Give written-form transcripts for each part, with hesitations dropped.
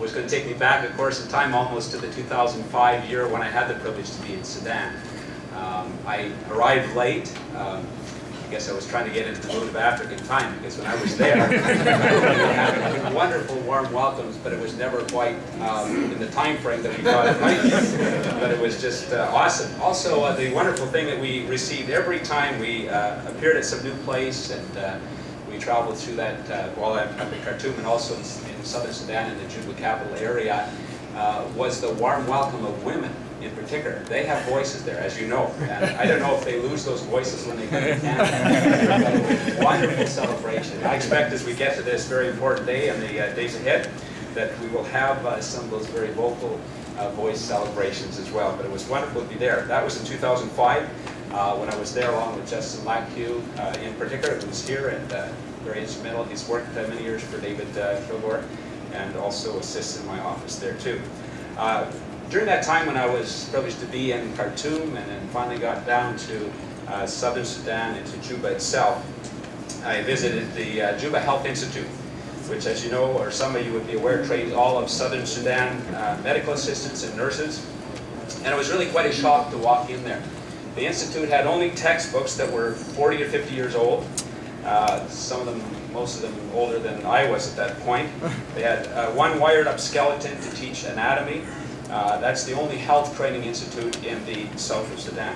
was going to take me back, of course, in time almost to the 2005 year when I had the privilege to be in Sudan. I arrived late. I guess I was trying to get into the mood of African time, because when I was there, we had wonderful warm welcomes, but it was never quite in the time frame that we thought it might be. But it was just awesome. Also, the wonderful thing that we received every time we appeared at some new place, and we traveled through that while I'm up in Khartoum and also in southern Sudan in the Juba capital area, was the warm welcome of women. In particular, they have voices there, as you know. And I don't know if they lose those voices when they come to Canada. Wonderful celebration. I expect as we get to this very important day and the days ahead that we will have some of those very vocal voice celebrations as well. But it was wonderful to be there. That was in 2005 when I was there along with Justin Lackhew in particular, who was here and very instrumental. He's worked many years for David Kilgore and also assists in my office there too. During that time when I was privileged to be in Khartoum and then finally got down to southern Sudan and to Juba itself, I visited the Juba Health Institute, which, as you know, or some of you would be aware, trains all of southern Sudan medical assistants and nurses. And it was really quite a shock to walk in there. The institute had only textbooks that were 40 or 50 years old. Some of them, most of them older than I was at that point. They had one wired up skeleton to teach anatomy. That's the only health training institute in the south of Sudan,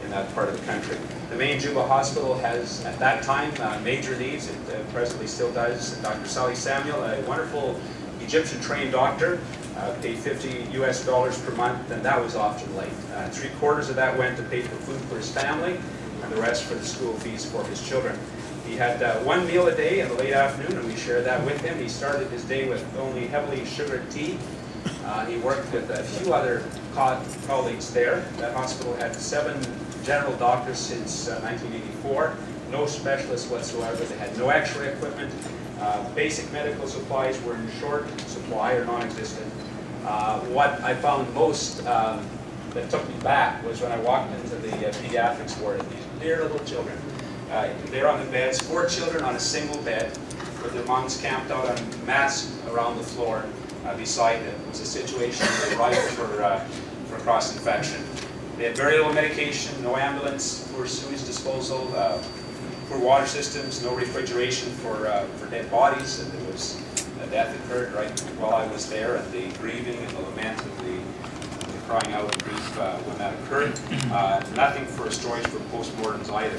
in that part of the country. The main Juba hospital has, at that time, major needs. It presently still does. Dr. Salih Samuel, a wonderful Egyptian-trained doctor, paid $50 US per month, and that was often late. 3/4 of that went to pay for food for his family, and the rest for the school fees for his children. He had one meal a day in the late afternoon, and we shared that with him. He started his day with only heavily sugared tea. He worked with a few other colleagues there. That hospital had 7 general doctors since 1984, no specialists whatsoever. They had no x-ray equipment. Basic medical supplies were in short supply or non-existent. What I found most that took me back was when I walked into the pediatrics ward, and these dear little children. They're on the beds, 4 children on a single bed, with their moms camped out on mats around the floor. Beside them. It was a situation ripe for cross-infection. They had very little medication, no ambulance, poor sewage disposal, poor water systems, no refrigeration for dead bodies, and there was a death occurred right while I was there, and the grieving and the lament of the crying out of grief when that occurred. Nothing for storage for postmortems either.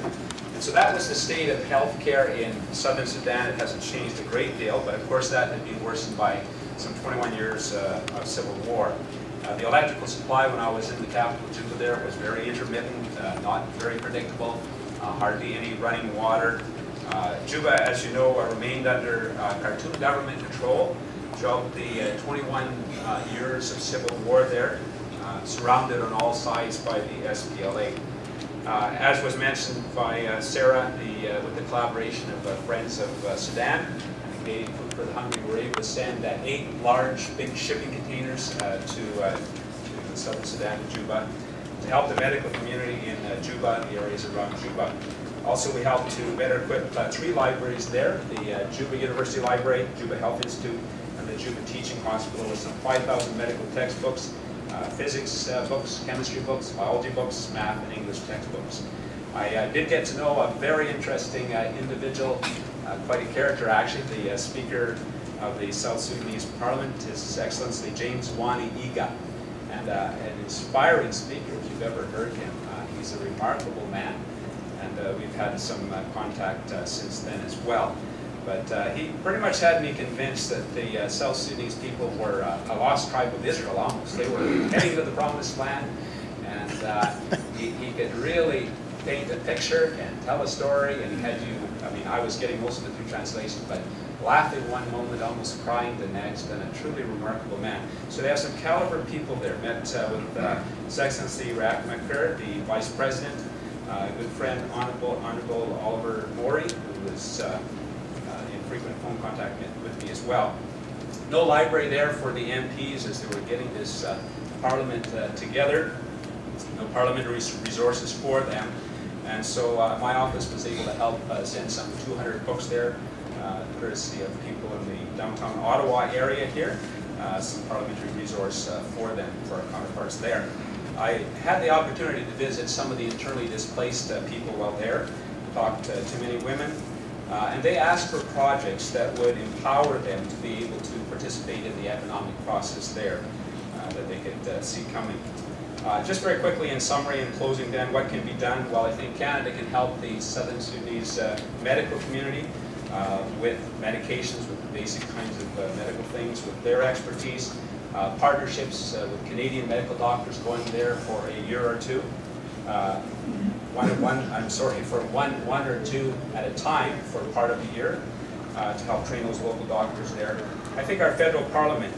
And so that was the state of healthcare in southern Sudan. It hasn't changed a great deal, but of course that had been worsened by some 21 years of civil war. The electrical supply when I was in the capital, Juba there, was very intermittent, not very predictable, hardly any running water. Juba, as you know, remained under Khartoum government control throughout the 21 years of civil war there, surrounded on all sides by the SPLA. As was mentioned by Sarah, with the collaboration of Friends of Sudan, Food for the Hungry, we were able to send 8 large, big shipping containers to southern Sudan, to Juba, to help the medical community in Juba and the areas around Juba. Also, we helped to better equip 3 libraries there, the Juba University Library, Juba Health Institute, and the Juba Teaching Hospital with some 5,000 medical textbooks, physics books, chemistry books, biology books, math, and English textbooks. I did get to know a very interesting individual, quite a character actually, the Speaker of the South Sudanese Parliament, His Excellency James Wani Iga, and an inspiring speaker if you've ever heard him. He's a remarkable man, and we've had some contact since then as well. But he pretty much had me convinced that the South Sudanese people were a lost tribe of Israel almost. They were heading to the Promised Land, and he could really paint a picture and tell a story, and he had you, I mean, I was getting most of it through translation, but laughing one moment, almost crying the next, and a truly remarkable man. So they have some caliber people there. Met with His Excellency Rak Makur, the Vice President, a good friend, Honorable Oliver Morey, who was in frequent phone contact with me as well. No library there for the MPs as they were getting this Parliament together. No parliamentary resources for them. And so my office was able to help send some 200 books there, courtesy of people in the downtown Ottawa area here. some parliamentary resource for them, for our counterparts there. I had the opportunity to visit some of the internally displaced people out there, talked to many women, and they asked for projects that would empower them to be able to participate in the economic process there that they could see coming. Just very quickly, in summary and closing then, what can be done? Well, I think Canada can help the Southern Sudanese medical community with medications, with the basic kinds of medical things, with their expertise. Partnerships with Canadian medical doctors going there for a year or two. For one or two at a time for part of the year to help train those local doctors there. I think our federal parliament,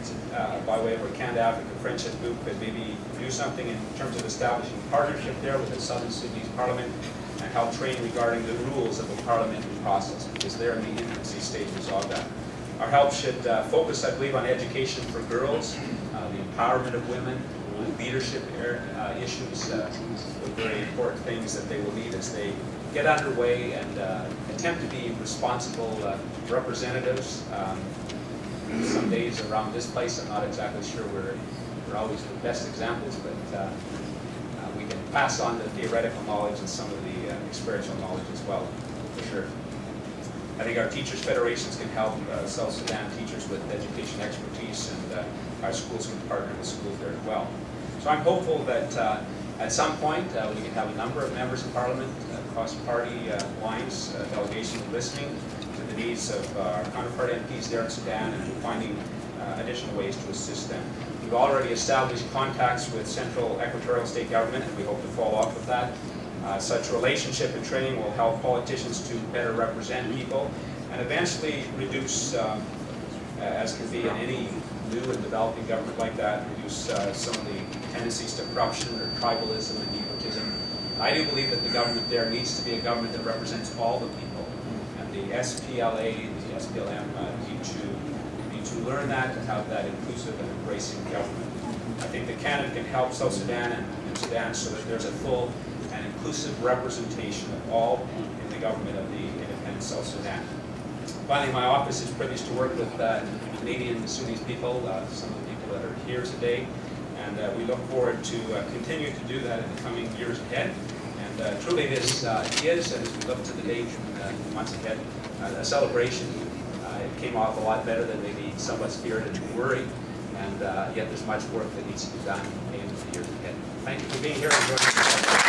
by way of our Canada-Africa Friendship Group, could maybe do something in terms of establishing partnership there with the Southern Sudanese Parliament and help train regarding the rules of the parliamentary process, because they're in the infancy stages of that. Our help should focus, I believe, on education for girls, the empowerment of women, leadership issues, very important things that they will need as they get underway and attempt to be responsible representatives. Some days around this place, I'm not exactly sure we're always the best examples, but we can pass on the theoretical knowledge and some of the experiential knowledge as well, for sure. I think our teachers' federations can help South Sudan teachers with education expertise, and our schools can partner with schools there as well. So I'm hopeful that at some point we can have a number of members of parliament across party lines, delegation listening to the needs of our counterpart MPs there in Sudan and finding additional ways to assist them. We've already established contacts with central equatorial state government, and we hope to follow up with that. Such relationship and training will help politicians to better represent people and eventually reduce, as can be in any new and developing government like that, reduce some of the tendencies to corruption or tribalism and nepotism. I do believe that the government there needs to be a government that represents all the people, and the SPLA, the SPLM need to learn that and have that inclusive and embracing government. I think that Canada can help South Sudan and Sudan so that there's a full and inclusive representation of all in the government of the independent South Sudan. Finally, my office is privileged to work with Canadian Sudanese people, some of the people that are here today, and we look forward to continue to do that in the coming years ahead. And truly this is, and as we look to the date in the months ahead, a celebration. It came off a lot better than maybe somewhat spirited and worried, and yet there's much work that needs to be done in the years ahead. Thank you for being here and joining us.